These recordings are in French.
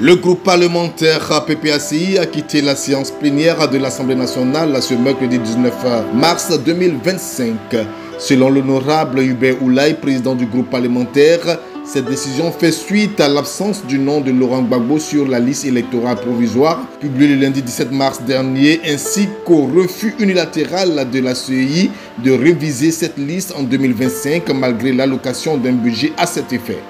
Le groupe parlementaire PPACI a quitté la séance plénière de l'Assemblée nationale ce mercredi 19 mars 2025. Selon l'honorable Hubert Oulaye, président du groupe parlementaire, cette décision fait suite à l'absence du nom de Laurent Gbagbo sur la liste électorale provisoire publiée le lundi 17 mars dernier, ainsi qu'au refus unilatéral de la CEI de réviser cette liste en 2025 malgré l'allocation d'un budget à cet effet.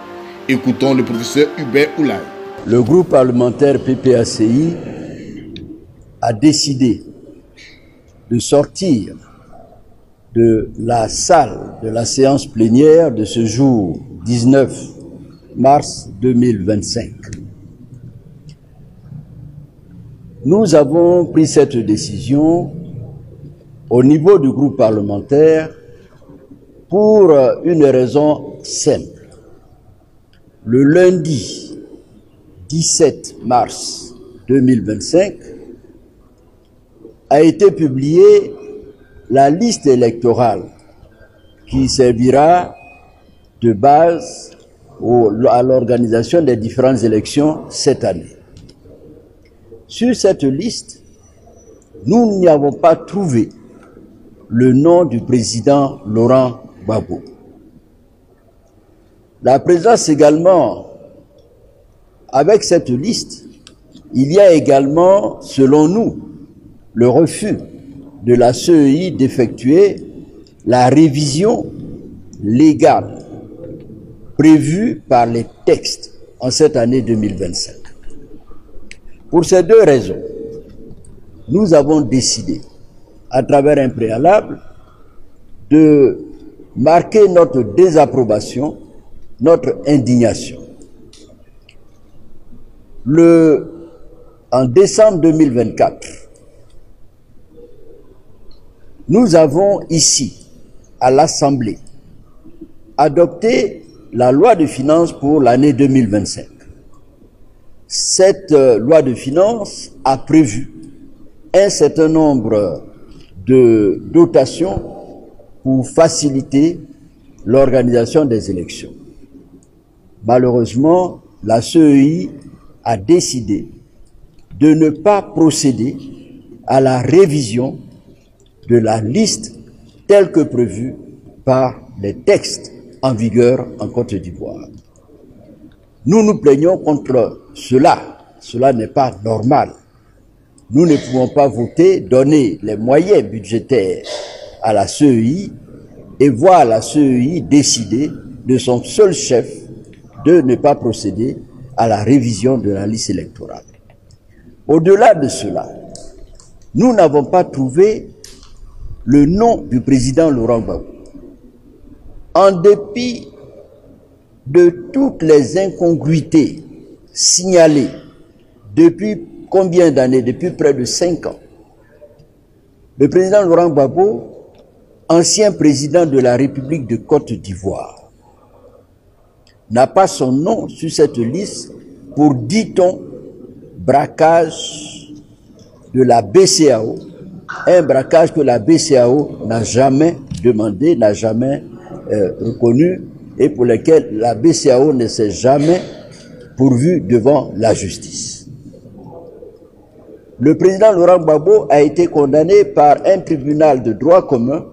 Écoutons le professeur Hubert Oulaye. Le groupe parlementaire PPACI a décidé de sortir de la salle de la séance plénière de ce jour 19 mars 2025. Nous avons pris cette décision au niveau du groupe parlementaire pour une raison simple. Le lundi 17 mars 2025 a été publiée la liste électorale qui servira de base à l'organisation des différentes élections cette année. Sur cette liste, nous n'y avons pas trouvé le nom du président Laurent Gbagbo. La présidence également, avec cette liste, il y a également, selon nous, le refus de la CEI d'effectuer la révision légale prévue par les textes en cette année 2025. Pour ces deux raisons, nous avons décidé, à travers un préalable, de marquer notre désapprobation, notre indignation. En décembre 2024, nous avons ici, à l'Assemblée, adopté la loi de finances pour l'année 2025. Cette loi de finances a prévu un certain nombre de dotations pour faciliter l'organisation des élections. Malheureusement, la CEI a décidé de ne pas procéder à la révision de la liste telle que prévue par les textes en vigueur en Côte d'Ivoire. Nous nous plaignons contre cela. Cela n'est pas normal. Nous ne pouvons pas voter, donner les moyens budgétaires à la CEI et voir la CEI décider de son seul chef de ne pas procéder à la révision de la liste électorale. Au-delà de cela, nous n'avons pas trouvé le nom du président Laurent Gbagbo. En dépit de toutes les incongruités signalées depuis combien d'années? Depuis près de 5 ans. Le président Laurent Gbagbo, ancien président de la République de Côte d'Ivoire, n'a pas son nom sur cette liste pour, dit-on, braquage de la BCEAO, un braquage que la BCEAO n'a jamais demandé, n'a jamais reconnu et pour lequel la BCEAO ne s'est jamais pourvue devant la justice. Le président Laurent Gbagbo a été condamné par un tribunal de droit commun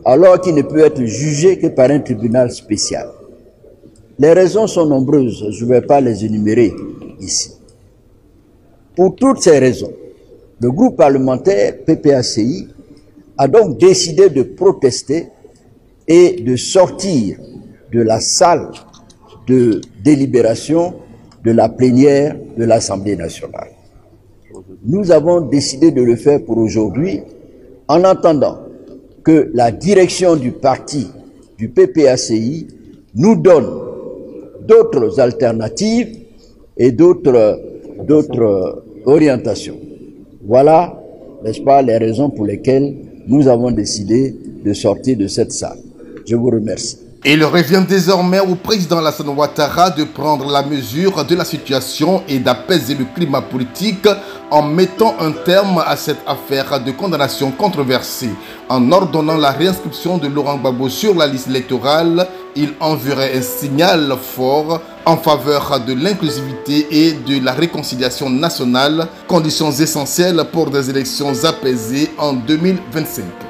alors qu'il ne peut être jugé que par un tribunal spécial. Les raisons sont nombreuses, je ne vais pas les énumérer ici. Pour toutes ces raisons, le groupe parlementaire PPACI a donc décidé de protester et de sortir de la salle de délibération de la plénière de l'Assemblée nationale. Nous avons décidé de le faire pour aujourd'hui en attendant que la direction du parti du PPACI nous donne d'autres alternatives et d'autres orientations. Voilà, n'est-ce pas, les raisons pour lesquelles nous avons décidé de sortir de cette salle. Je vous remercie. Il revient désormais au président Alassane Ouattara de prendre la mesure de la situation et d'apaiser le climat politique en mettant un terme à cette affaire de condamnation controversée. En ordonnant la réinscription de Laurent Gbagbo sur la liste électorale, il enverrait un signal fort en faveur de l'inclusivité et de la réconciliation nationale, conditions essentielles pour des élections apaisées en 2025.